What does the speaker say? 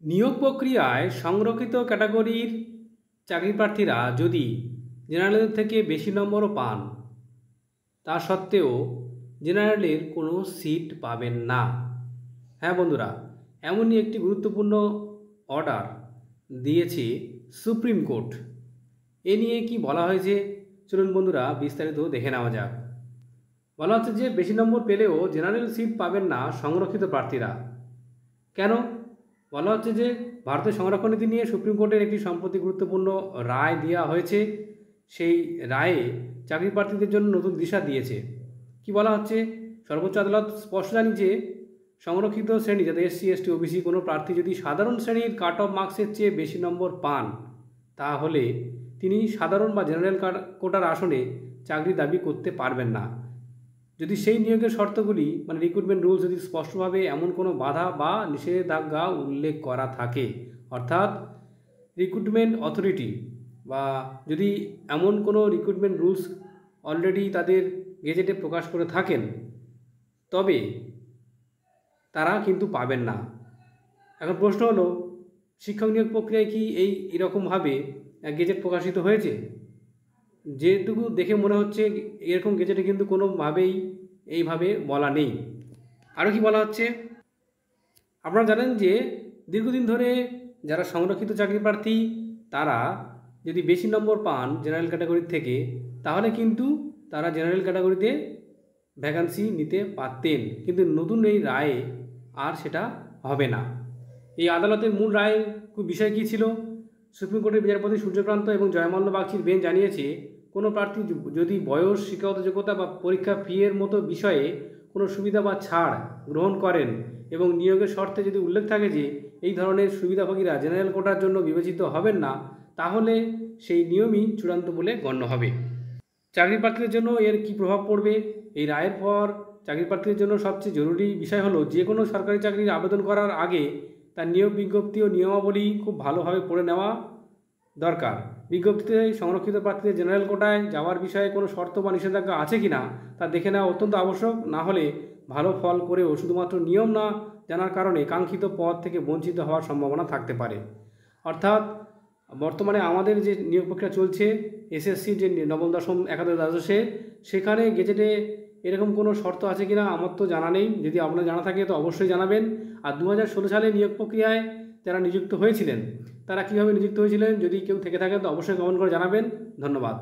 নিয়োগ প্রক্রিয়ায় সংরক্ষিত ক্যাটাগরির চাকরি প্রার্থীরা যদি জেনারেল থেকে বেশি নম্বরও পান, তা সত্ত্বেও জেনারেলের কোনো সিট পাবেন না। হ্যাঁ বন্ধুরা, এমনই একটি গুরুত্বপূর্ণ অর্ডার দিয়েছে সুপ্রিম কোর্ট। এ নিয়ে কি বলা হয়েছে চলুন বন্ধুরা বিস্তারিত দেখে নেওয়া যাক। বলা হচ্ছে যে বেশি নম্বর পেলেও জেনারেল সিট পাবেন না সংরক্ষিত প্রার্থীরা। কেন? বলা হচ্ছে যে ভারতের সংরক্ষণ নীতি নিয়ে সুপ্রিম কোর্টের একটি সম্প্রতি গুরুত্বপূর্ণ রায় দেওয়া হয়েছে। সেই রায়ে চাকরি প্রার্থীদের জন্য নতুন দিশা দিয়েছে। কি বলা হচ্ছে? সর্বোচ্চ আদালত স্পষ্ট জানিয়েছে সংরক্ষিত শ্রেণী, যাতে এসসি, এসটি, ওবিসি কোনো প্রার্থী যদি সাধারণ শ্রেণীর কাট অফ মার্কসের চেয়ে বেশি নম্বর পান, তাহলে তিনি সাধারণ বা জেনারেল কোটার আসনে চাকরি দাবি করতে পারবেন না, যদি সেই নিয়োগের শর্তগুলি রিক্রুটমেন্ট রুলস যদি স্পষ্টভাবে এমন কোনো বাধা বা নিষেধাজ্ঞা উল্লেখ করা থাকে। অর্থাৎ রিক্রুটমেন্ট অথরিটি বা যদি এমন কোনো রিক্রুটমেন্ট রুলস অলরেডি তাদের গেজেটে প্রকাশ করে থাকেন, তবে তারা কিন্তু পাবেন না। এখন প্রশ্ন হলো, শিক্ষক নিয়োগ প্রক্রিয়ায় কি এরকমভাবে গেজেট প্রকাশিত হয়েছে? যেটুকু দেখে মনে হচ্ছে এরকম গেজেটে কিন্তু কোনোভাবেই এইভাবে বলা নেই। আরও কি বলা হচ্ছে? আপনারা জানেন যে দীর্ঘদিন ধরে যারা সংরক্ষিত চাকরি প্রার্থী, তারা যদি বেশি নম্বর পান জেনারেল ক্যাটাগরির থেকে, তাহলে কিন্তু তারা জেনারেল ক্যাটাগরিতে ভ্যাকান্সি নিতে পারতেন। কিন্তু নতুন এই রায়ে আর সেটা হবে না। এই আদালতের মূল রায়ের বিষয় কী ছিল? সুপ্রিম কোর্টের বিচারপতি সূর্যকান্ত এবং জয়মাল্য বাগচির বেঞ্চ জানিয়েছে, কোনো প্রার্থী যদি বয়স, শিক্ষাগত যোগ্যতা বা পরীক্ষা ফি এর মতো বিষয়ে কোনো সুবিধা বা ছাড় গ্রহণ করেন এবং নিয়োগের শর্তে যদি উল্লেখ থাকে যে এই ধরনের সুবিধাভোগীরা জেনারেল কোটার জন্য বিবেচিত হবেন না, তাহলে সেই নিয়মই চূড়ান্ত বলে গণ্য হবে। চাকরি প্রার্থীদের জন্য এর কী প্রভাব পড়বে? এই রায়ের পর চাকরি প্রার্থীদের জন্য সবচেয়ে জরুরি বিষয় হলো, যে কোনো সরকারি চাকরির আবেদন করার আগে তার নিয়োগ বিজ্ঞপ্তি ও নিয়মাবলী খুব ভালোভাবে পড়ে নেওয়া দরকার। বিজ্ঞপ্তিতে সংরক্ষিত প্রার্থীদের জেনারেল কোটায় যাওয়ার বিষয়ে কোনো শর্ত বা নিষেধাজ্ঞা আছে কি না তা দেখে নেওয়া অত্যন্ত আবশ্যক। না হলে ভালো ফল করেও শুধুমাত্র নিয়ম না জানার কারণে কাঙ্ক্ষিত পদ থেকে বঞ্চিত হওয়ার সম্ভাবনা থাকতে পারে। অর্থাৎ বর্তমানে আমাদের যে নিয়োগ প্রক্রিয়া চলছে, এসএসসি যে নবম, দশম, একাদশ, দ্বাদশে, সেখানে গেজেটে এরকম কোনো শর্ত আছে কিনা আমার তো জানা নেই। যদি আপনার জানা থাকে তো অবশ্যই জানাবেন। আর 2016 সালে নিয়োগ প্রক্রিয়ায় যারা নিযুক্ত হয়েছিলেন, তারা কীভাবে নিযুক্ত হয়েছিলেন, যদি কেউ থেকে থাকে তো অবশ্যই কমেন্ট করে জানাবেন। ধন্যবাদ।